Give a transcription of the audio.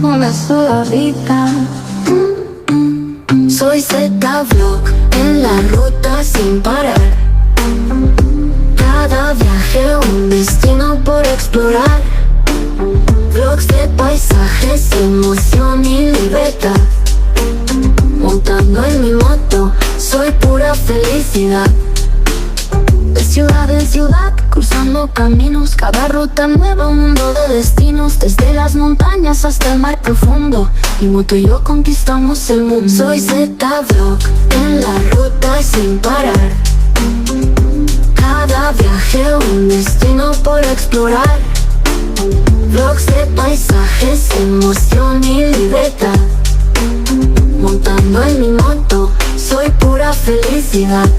una sola vida. Soy Z-Vlog, en la ruta sin parar. Cada viaje un destino por explorar. Vlogs de paisajes, emoción y libertad. Montando en mi moto, soy pura felicidad. De ciudad en ciudad, cruzando caminos, cada ruta nueva, un mundo de destinos. Desde las montañas hasta el mar profundo, mi moto y yo conquistamos el mundo. Soy Z-Vlog, en la ruta y sin parar. Cada viaje un destino por explorar. Vlogs de paisajes, emoción y libertad. Montando en mi moto, soy pura felicidad.